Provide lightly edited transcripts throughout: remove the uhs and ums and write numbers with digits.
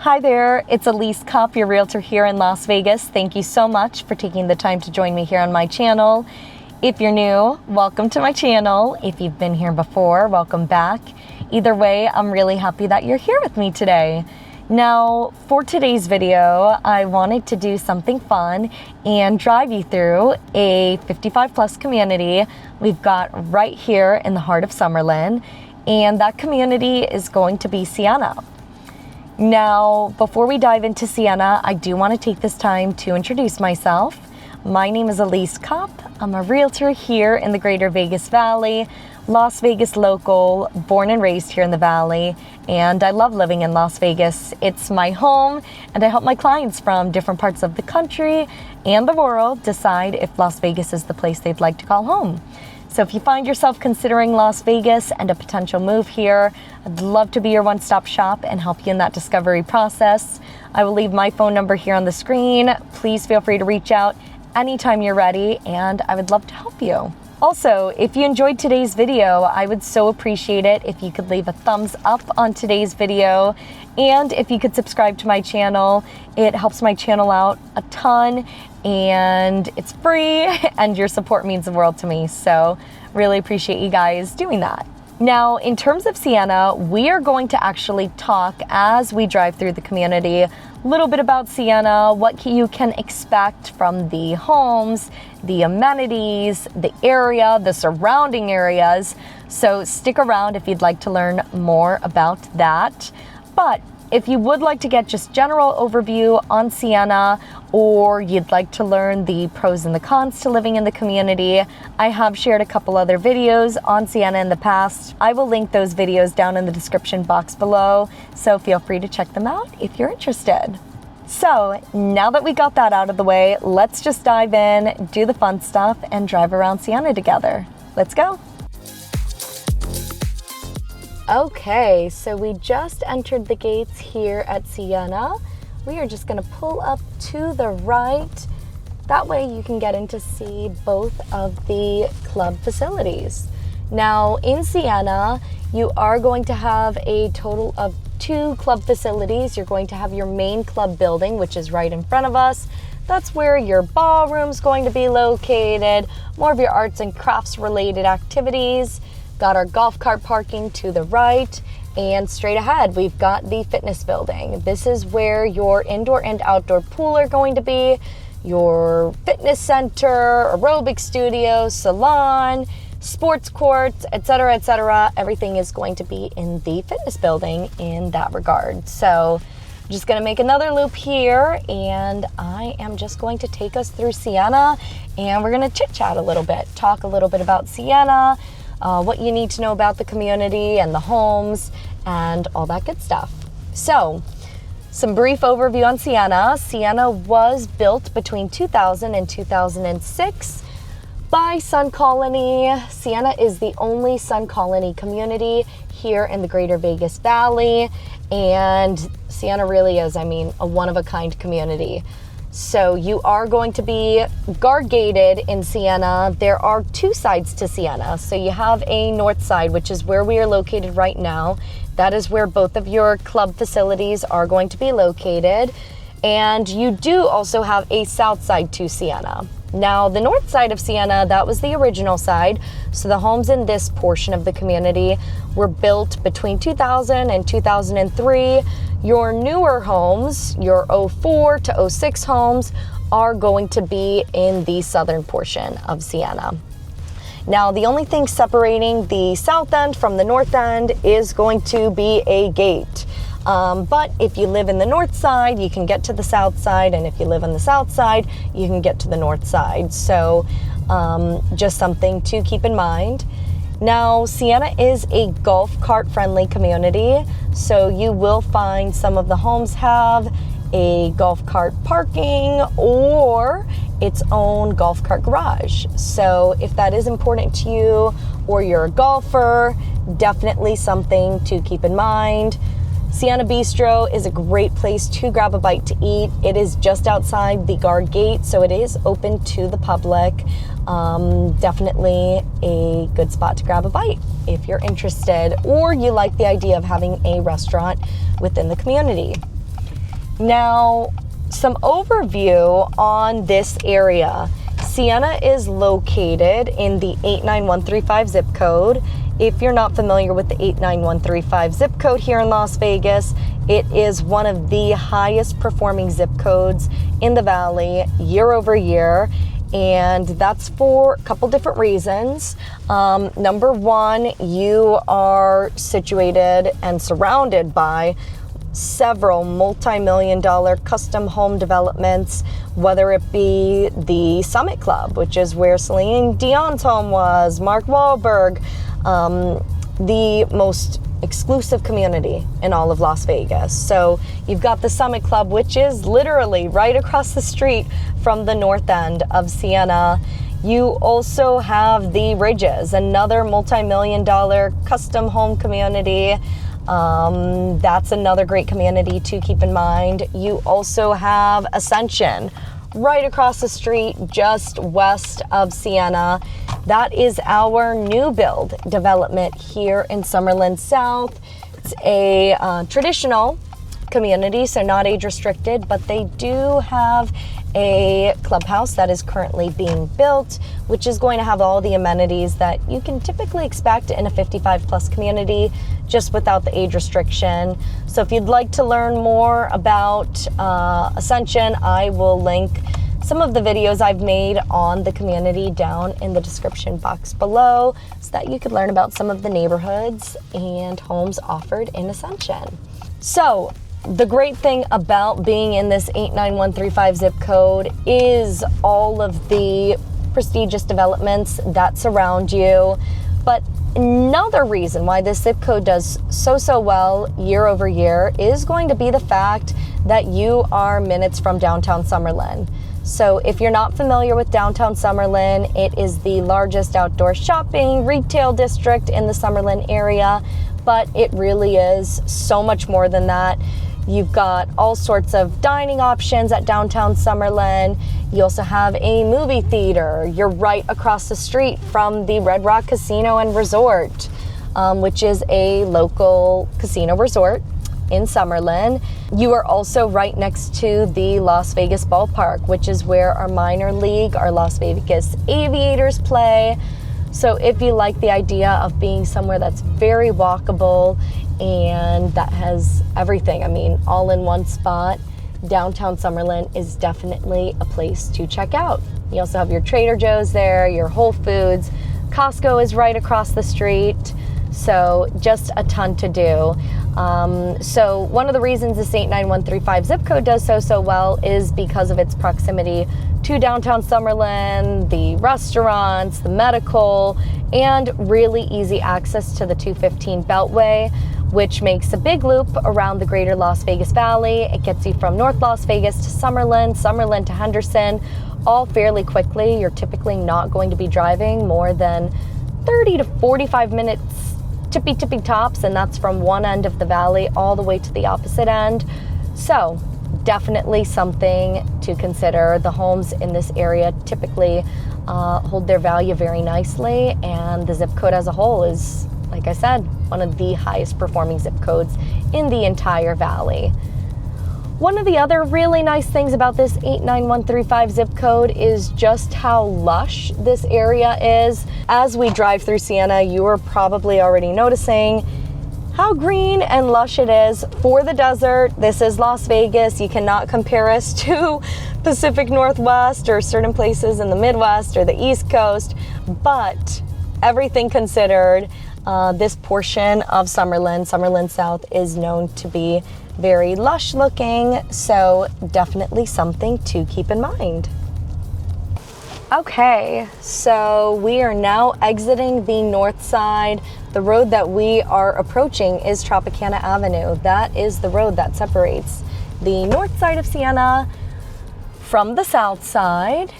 Hi there, it's Elise Kopp, your realtor here in Las Vegas. Thank you so much for taking the time to join me here on my channel. If you're new, welcome to my channel. If you've been here before, welcome back. Either way, I'm really happy that you're here with me today. Now, for today's video, I wanted to do something fun and drive you through a 55 plus community we've got right here in the heart of Summerlin, and that community is going to be Siena. Now, before we dive into Siena, I do want to take this time to introduce myself. My name is Elise Kopp. I'm a realtor here in the Greater Vegas Valley, Las Vegas local, born and raised here in the Valley, and I love living in Las Vegas. It's my home, and I help my clients from different parts of the country and the world decide if Las Vegas is the place they'd like to call home. So if you find yourself considering Las Vegas and a potential move here, I'd love to be your one-stop shop and help you in that discovery process. I will leave my phone number here on the screen. Please feel free to reach out anytime you're ready, and I would love to help you. Also, if you enjoyed today's video, I would so appreciate it if you could leave a thumbs up on today's video, and if you could subscribe to my channel. It helps my channel out a ton, and it's free, and your support means the world to me. So really appreciate you guys doing that. Now, in terms of Siena, we are going to actually talk as we drive through the community a little bit about Siena, what you can expect from the homes, the amenities, the area, the surrounding areas. So stick around if you'd like to learn more about that. But if you would like to get just general overview on Siena, or you'd like to learn the pros and the cons to living in the community, I have shared a couple other videos on Siena in the past. I will link those videos down in the description box below, so feel free to check them out if you're interested. So now that we got that out of the way, let's just dive in, do the fun stuff, and drive around Siena together. Let's go. Okay, so we just entered the gates here at Siena. We are just gonna pull up to the right. That way you can get in to see both of the club facilities. Now in Siena, you are going to have a total of 2 club facilities. You're going to have your main club building, which is right in front of us. That's where your ballroom's going to be located, more of your arts and crafts related activities. Got our golf cart parking to the right, and straight ahead we've got the fitness building. This is where your indoor and outdoor pool are going to be, your fitness center, aerobic studio, salon, sports courts, etc., etc. Everything is going to be in the fitness building in that regard. So I'm just going to make another loop here, and I am just going to take us through Siena, and we're going to chit chat a little bit, talk a little bit about Siena, what you need to know about the community and the homes and all that good stuff. So, some brief overview on Siena. Siena was built between 2000 and 2006 by Sun Colony. Siena is the only Sun Colony community here in the Greater Vegas Valley, and Siena really is, a one-of-a-kind community. So you are going to be guard gated in Siena. There are 2 sides to Siena. So you have a north side, which is where we are located right now. That is where both of your club facilities are going to be located. And you do also have a south side to Siena. Now, the north side of Siena, that was the original side. So the homes in this portion of the community were built between 2000 and 2003. Your newer homes, your 04 to 06 homes, are going to be in the southern portion of Siena. Now, the only thing separating the south end from the north end is going to be a gate. But if you live in the north side, you can get to the south side, and if you live on the south side, you can get to the north side. So just something to keep in mind. Now, Siena is a golf cart friendly community, so you will find some of the homes have a golf cart parking or its own golf cart garage. So if that is important to you, or you're a golfer, definitely something to keep in mind. Siena Bistro is a great place to grab a bite to eat. It is just outside the guard gate, so it is open to the public. Definitely a good spot to grab a bite if you're interested, or you like the idea of having a restaurant within the community. Now, some overview on this area. Siena is located in the 89135 zip code. If you're not familiar with the 89135 zip code here in Las Vegas, it is one of the highest performing zip codes in the valley year over year. And that's for a couple different reasons. Number one, you are situated and surrounded by several multi-million-dollar custom home developments, whether it be the Summit Club, which is where Celine Dion's home was, Mark Wahlberg, the most exclusive community in all of Las Vegas. So you've got the Summit Club, which is literally right across the street from the north end of Siena. You also have the Ridges, another multi-million-dollar custom home community. That's another great community to keep in mind. You also have Ascension right across the street, just west of Siena. That is our new build development here in Summerlin South. It's a traditional community, so not age restricted, but they do have a clubhouse that is currently being built, which is going to have all the amenities that you can typically expect in a 55 plus community, just without the age restriction. So if you'd like to learn more about Ascension, I will link some of the videos I've made on the community down in the description box below, so that you could learn about some of the neighborhoods and homes offered in Ascension. So the great thing about being in this 89135 zip code is all of the prestigious developments that surround you. But another reason why this zip code does so well year over year is going to be the fact that you are minutes from downtown Summerlin. So if you're not familiar with downtown Summerlin, it is the largest outdoor shopping retail district in the Summerlin area, but it really is so much more than that. You've got all sorts of dining options at downtown Summerlin. You also have a movie theater. You're right across the street from the Red Rock Casino and Resort, which is a local casino resort in Summerlin. You are also right next to the Las Vegas ballpark, which is where our minor league, our Las Vegas Aviators play. So if you like the idea of being somewhere that's very walkable and that has everything, I mean, all in one spot, downtown Summerlin is definitely a place to check out. You also have your Trader Joe's there, your Whole Foods, Costco is right across the street, so just a ton to do. So one of the reasons this 89135 zip code does so well is because of its proximity to downtown Summerlin, the restaurants, the medical, and really easy access to the 215 Beltway, which makes a big loop around the greater Las Vegas Valley. It gets you from North Las Vegas to Summerlin, Summerlin to Henderson, all fairly quickly. You're typically not going to be driving more than 30 to 45 minutes tippy tops, and that's from one end of the valley all the way to the opposite end. So definitely something to consider. The homes in this area typically hold their value very nicely, and the zip code as a whole is, like I said, one of the highest performing zip codes in the entire valley. One of the other really nice things about this 89135 zip code is just how lush this area is. As we drive through Siena, you are probably already noticing how green and lush it is for the desert. This is Las Vegas. You cannot compare us to Pacific Northwest or certain places in the Midwest or the East Coast, but everything considered, this portion of Summerlin South, is known to be very lush looking, so definitely something to keep in mind. Okay, so we are now exiting the north side. The road that we are approaching is Tropicana Avenue. That is the road that separates the north side of Siena from the south side.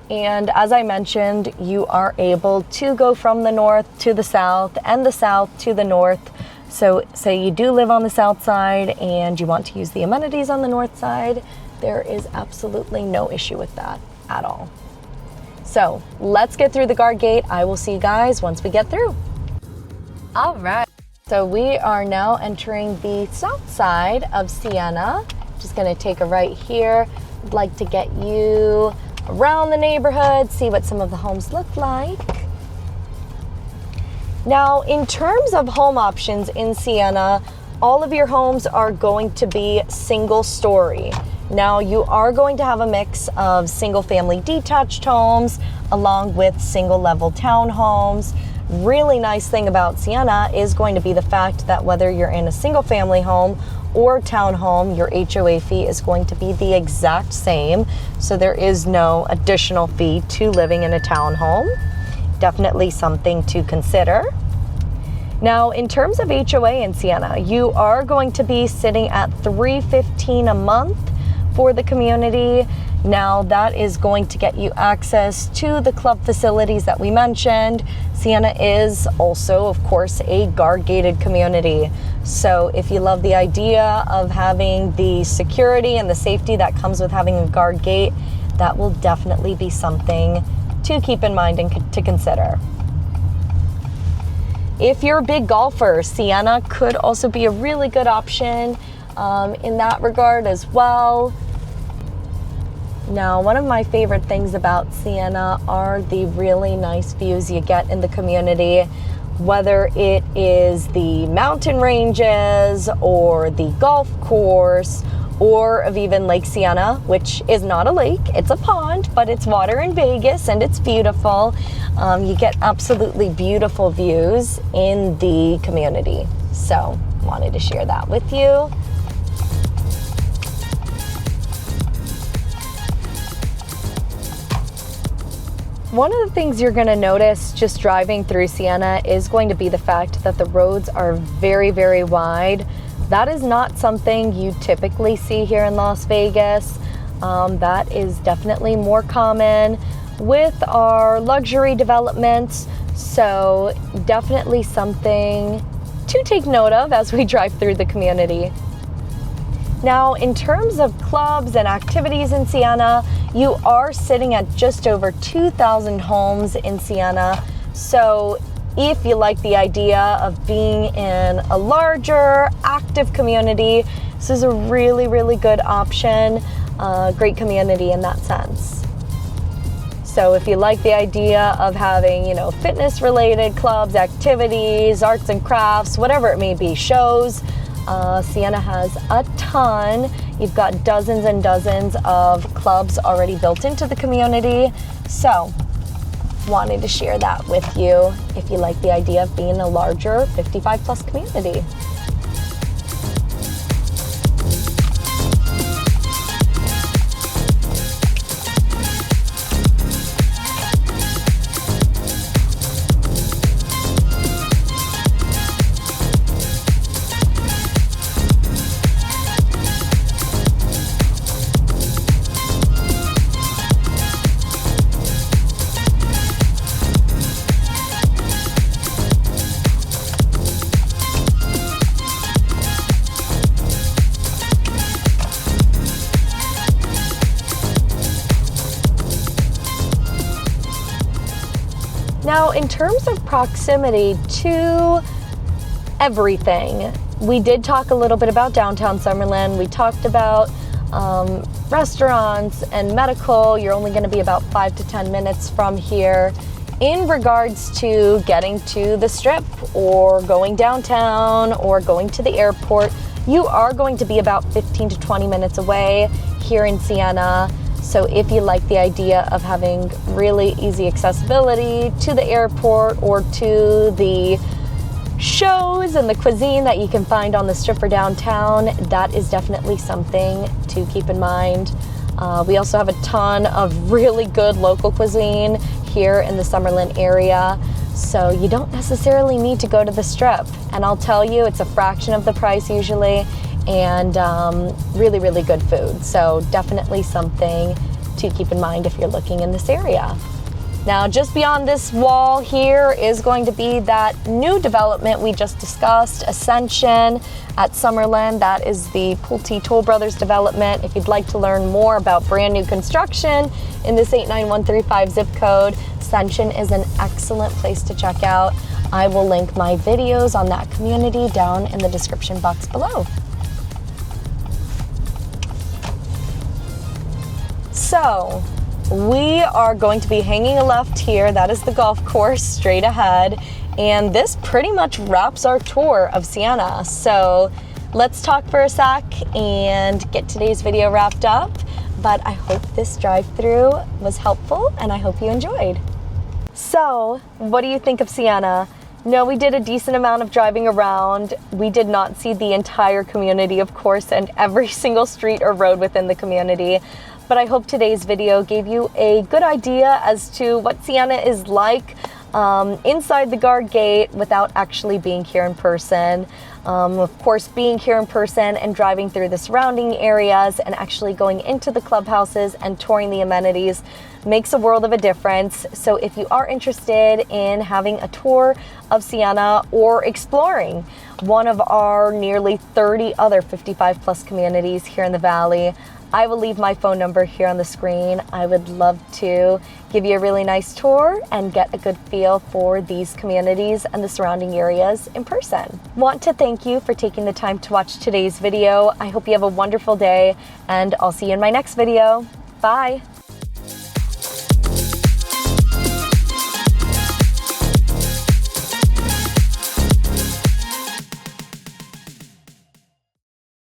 And as I mentioned, you are able to go from the north to the south and the south to the north. So say you do live on the south side and you want to use the amenities on the north side, there is absolutely no issue with that at all. So let's get through the guard gate. I will see you guys once we get through. All right, so we are now entering the south side of Siena, Just gonna take a right here. I'd like to get you around the neighborhood, see what some of the homes look like. Now, in terms of home options in Siena, all of your homes are going to be single story. Now, you are going to have a mix of single family detached homes along with single level townhomes. Really nice thing about Siena is going to be the fact that whether you're in a single family home or townhome, your HOA fee is going to be the exact same. So there is no additional fee to living in a townhome. Definitely something to consider. Now, in terms of HOA in Siena, you are going to be sitting at $315 a month for the community. Now, that is going to get you access to the club facilities that we mentioned. Siena is also, of course, a guard-gated community. So if you love the idea of having the security and the safety that comes with having a guard gate, that will definitely be something to keep in mind and to consider. If you're a big golfer, Siena could also be a really good option in that regard as well. Now, one of my favorite things about Siena are the really nice views you get in the community, whether it is the mountain ranges or the golf course, or of even Lake Siena, which is not a lake, it's a pond, but it's water in Vegas and it's beautiful. You get absolutely beautiful views in the community. So, wanted to share that with you. One of the things you're going to notice just driving through Siena is going to be the fact that the roads are very, very wide. That is not something you typically see here in Las Vegas. That is definitely more common with our luxury developments. So definitely something to take note of as we drive through the community. Now, in terms of clubs and activities in Siena, you are sitting at just over 2,000 homes in Siena. So if you like the idea of being in a larger, active community, this is a really, really good option, great community in that sense. So if you like the idea of having, fitness-related clubs, activities, arts and crafts, whatever it may be, shows, Siena has a ton. You've got dozens and dozens of clubs already built into the community. So, wanted to share that with you if you like the idea of being a larger 55+ community. Now, in terms of proximity to everything, we did talk a little bit about downtown Summerlin. We talked about restaurants and medical. You're only going to be about 5 to 10 minutes from here. In regards to getting to the Strip or going downtown or going to the airport, you are going to be about 15 to 20 minutes away here in Siena. So if you like the idea of having really easy accessibility to the airport or to the shows and the cuisine that you can find on the Strip or downtown, that is definitely something to keep in mind. We also have a ton of really good local cuisine here in the Summerlin area, so you don't necessarily need to go to the Strip. And I'll tell you, it's a fraction of the price usually, and really, really good food. So definitely something to keep in mind if you're looking in this area. Now, just beyond this wall here is going to be that new development we just discussed, Ascension at Summerlin. That is the Pulte Toll Brothers development. If you'd like to learn more about brand new construction in this 89135 zip code, Ascension is an excellent place to check out. I will link my videos on that community down in the description box below. So we are going to be hanging a left here. That is the golf course straight ahead. And this pretty much wraps our tour of Siena. So let's talk for a sec and get today's video wrapped up. But I hope this drive-through was helpful and I hope you enjoyed. So what do you think of Siena? No, we did a decent amount of driving around. We did not see the entire community, of course, and every single street or road within the community. But I hope today's video gave you a good idea as to what Siena is like inside the guard gate without actually being here in person. Of course, being here in person and driving through the surrounding areas and actually going into the clubhouses and touring the amenities makes a world of a difference. So if you are interested in having a tour of Siena or exploring one of our nearly 30 other 55 plus communities here in the Valley, I will leave my phone number here on the screen. I would love to give you a really nice tour and get a good feel for these communities and the surrounding areas in person. Want to thank you for taking the time to watch today's video. I hope you have a wonderful day and I'll see you in my next video. Bye.